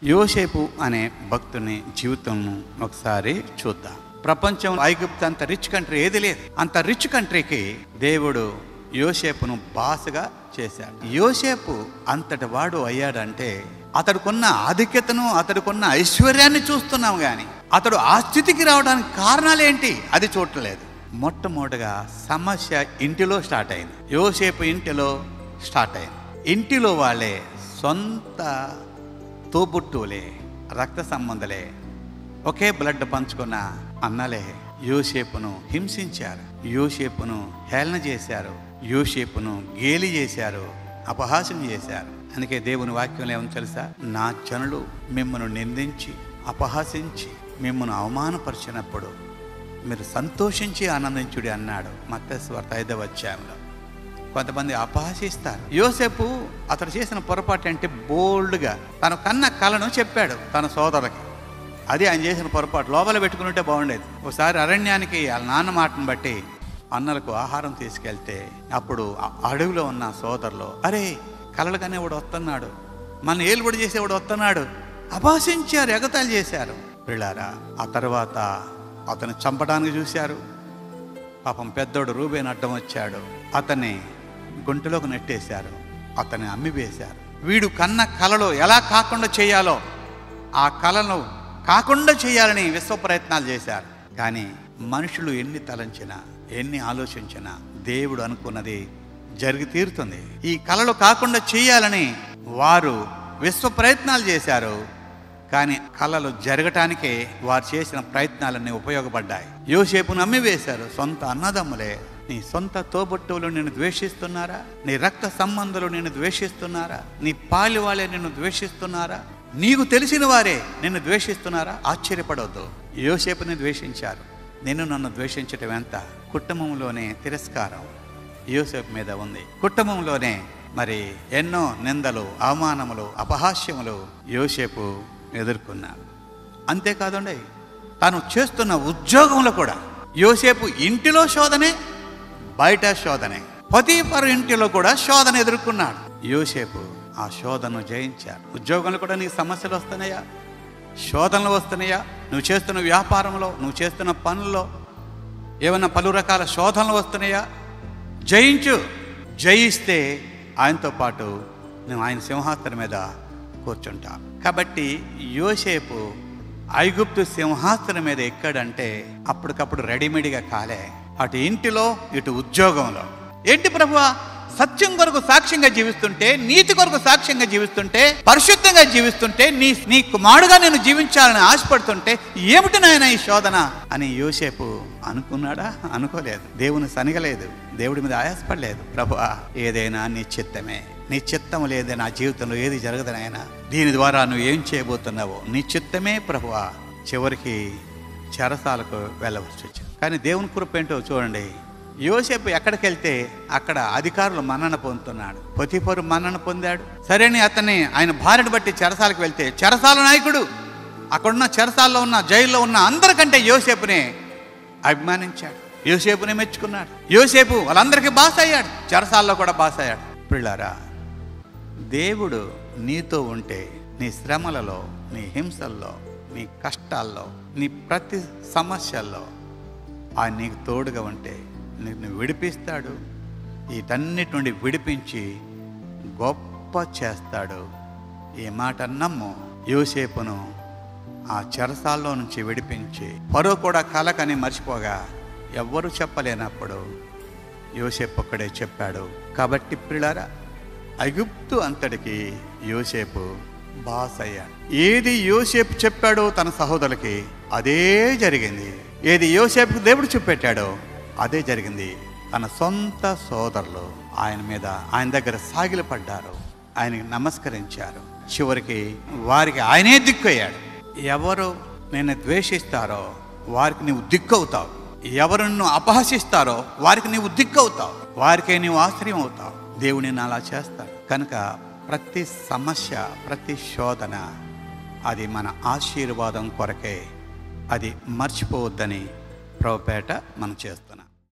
యోసేపు అనే భక్తుని జీవితం ఒకసారి చూద్దాం. ప్రపంచం ఐగుప్తు అంత రిచ్ కంట్రీ ఏది లేదు. అంత రిచ్ కంట్రీకి దేవుడు యోసేపును బాసగా చేశాడు. యోసేపు అంతటి వాడు అయ్యాడంటే అతడుకున్న ఆధిక్యతను, అతడుకున్న ఐశ్వర్యాన్ని చూస్తున్నాం, కానీ అతడు ఆ స్థితికి రావడానికి కారణాలేంటి అది చూడలేదు. మొట్టమొదటిగా సమస్య ఇంటిలో స్టార్ట్ అయింది. యోసేపు ఇంటిలో స్టార్ట్ అయింది. ఇంటిలో వాళ్ళే సొంత తోబుట్టువులే, రక్త సంబంధులే, ఒకే బ్లడ్ పంచుకున్న అన్నలే యోసేపును హింసించారు, యోసేపును హేళన చేశారు, యోసేపును గేలి చేశారు, అపహాస్యం చేశారు. అందుకే దేవుని వాక్యం ఏమని తెలుసా? నా జనులు మిమ్మల్ని నిందించి అపహాసించి మిమ్మల్ని అవమానపరిచినప్పుడు మీరు సంతోషించి ఆనందించుడి అన్నాడు మత్తయి సువార్త 5వ అధ్యాయంలో. కొంతమంది అపహాసిస్తారు. యోసేపు అతడు చేసిన పొరపాటు అంటే బోల్డ్గా తను కన్న కలను చెప్పాడు తన సోదరులకి. అది ఆయన చేసిన పొరపాటు. లోపల పెట్టుకుని ఉంటే బాగుండేది. ఒకసారి అరణ్యానికి వాళ్ళ నాన్న మాటను బట్టి అన్నలకు ఆహారం తీసుకెళ్తే అప్పుడు అడవిలో ఉన్న సోదరులు, అరే కలలు కనేవాడు వస్తున్నాడు, మన ఏలుబడి చేసేవాడు వస్తున్నాడు, అపహసించారు, ఎగతాళి చేశారు. పిల్లారా, ఆ తర్వాత అతను చంపడానికి చూశారు. పాపం పెద్దోడు రూబేన్ అడ్డం వచ్చాడు, అతన్ని గుంటలోకి నెట్టేశారు, అతన్ని అమ్మివేశారు. వీడు కన్న కలలో ఎలా కాకుండా చేయాలో ఆ కలను కాకుండా చేయాలని విశ్వ ప్రయత్నాలు చేశారు. కానీ మనుషులు ఎన్ని తలంచినా ఎన్ని ఆలోచించినా దేవుడు అనుకున్నది జరిగి తీరుతుంది. ఈ కలలు కాకుండా చేయాలని వారు విశ్వ ప్రయత్నాలు చేశారు, కానీ కళలు జరగటానికే వారు చేసిన ప్రయత్నాలన్నీ ఉపయోగపడ్డాయి. యోసేపును అమ్మివేశారు. సొంత అన్నదమ్ములే, నీ సొంత తోబుట్టువులు నిన్ను ద్వేషిస్తున్నారా? నీ రక్త సంబంధులు నిన్ను ద్వేషిస్తున్నారా? నీ పాలి వాళ్ళే నిన్ను ద్వేషిస్తున్నారా? నీకు తెలిసిన వారే నిన్ను ద్వేషిస్తున్నారా? ఆశ్చర్యపడవద్దు. యోసేపుని ద్వేషించారు. నన్ను ద్వేషించటం ఎంత? కుటుంబంలోనే తిరస్కారం యోసేపు మీద ఉంది. కుటుంబంలోనే మరి ఎన్నో నిందలు, అవమానములు, అపహాస్యములు యోసేపు ఎదుర్కొన్నాడు. అంతేకాదండి, తాను చేస్తున్న ఉద్యోగంలో కూడా యోసేపు ఇంటిలో శోధనే, బయట శోధనే. పొతీఫరు ఇంటిలో కూడా శోధన ఎదుర్కొన్నాడు. యోసేపు ఆ శోధనను జయించాడు. ఉద్యోగంలో కూడా నీకు సమస్యలు వస్తున్నాయా? శోధనలు వస్తున్నాయా? నువ్వు చేస్తున్న వ్యాపారంలో, నువ్వు చేస్తున్న పనుల్లో ఏమన్నా పలు రకాల శోధనలు వస్తున్నాయా? జయించు. జయిస్తే ఆయనతో పాటు నువ్వు ఆయన సింహాసనం మీద కూర్చుంటావు. కాబట్టి యోసేపు ఐగుప్తు సింహాసనం మీద ఎక్కాడంటే అప్పటికప్పుడు రెడీమేడ్గా కాలే. అటు ఇంటిలో, ఇటు ఉద్యోగంలో. ఏంటి ప్రభువా, సత్యం కొరకు సాక్ష్యంగా జీవిస్తుంటే, నీతి కొరకు సాక్ష్యంగా జీవిస్తుంటే, పరిశుద్ధంగా జీవిస్తుంటే, నీ కుమారుడుగా నేను జీవించాలని ఆశపడుతుంటే ఏమిటి నాయన ఈ శోధన అని యోసేపు అనుకున్నాడా? అనుకోలేదు. దేవుని సనిగలేదు, దేవుడి మీద ఆయాసపడలేదు. ప్రభువా, ఏదైనా నీ చిత్తమే, నీ చిత్తం లేదే నా జీవితంలో ఏది జరగదనైనా, దీని ద్వారా నువ్వు ఏం చేయబోతున్నావో నీ చిత్తమే ప్రభువా. చివరికి చెరసాలకు వెళ్ళవలసి వచ్చింది. కానీ దేవుని కృప ఏంటో చూడండి. యోసేపు ఎక్కడికి వెళ్తే అక్కడ అధికారులు మన్నన పొందుతున్నాడు. పొతీఫరు మన్నన పొందాడు. సరేని అతన్ని ఆయన భార్యను బట్టి చెరసాలకు వెళ్తే చెరసాల నాయకుడు అక్కడున్న చెరసాల్లో ఉన్న, జైల్లో ఉన్న అందరికంటే యోసేపునే అభిమానించాడు, యోసేపునే మెచ్చుకున్నాడు. యోసేపు వాళ్ళందరికీ బాస్ అయ్యాడు, చెరసాల్లో కూడా బాస్ అయ్యాడు. పిల్లారా, దేవుడు నీతో ఉంటే నీ శ్రమలలో, నీ హింసల్లో, నీ కష్టాల్లో, నీ ప్రతి సమస్యల్లో ఆయన నీకు తోడుగా ఉంటే నిన్ను విడిపిస్తాడు. వీటన్నిటి నుండి విడిపించి గొప్ప చేస్తాడు. ఈ మాట నమ్ము. యోసేపును ఆ చెరసాల్లో నుంచి విడిపించి ఫరో కూడా కలకని మర్చిపోగా ఎవ్వరూ చెప్పలేనప్పుడు యోసేపు ఒక్కడే చెప్పాడు. కాబట్టి పిల్లారా, ఐగుప్తు అంతటికి యోసేపు బాస్ అయ్యాడు. ఏది యోసేపు చెప్పాడో తన సహోదరులకి అదే జరిగింది. ఏది యోసేపుకు దేవుడు చూపెట్టాడో అదే జరిగింది. తన సొంత సోదరులు ఆయన దగ్గర సాగిలపడ్డారు, ఆయనకి నమస్కరించారు. చివరికి వారికి ఆయనే దిక్కు అయ్యాడు. ఎవరు నిన్ను ద్వేషిస్తారో వారికి నీవు దిక్కు అవుతావు, ఎవరు నిన్ను అపహసిస్తారో వారికి నీవు దిక్కు అవుతావు, వారికే నీవు ఆశ్రయం అవుతావు. దేవుడు నిన్ను అలా చేస్తాడు. కనుక ప్రతి సమస్య, ప్రతి శోధన అది మన ఆశీర్వాదం కొరకే. అది మర్చిపోవద్దని ప్రభుపేట మనం చేస్తున్నాం.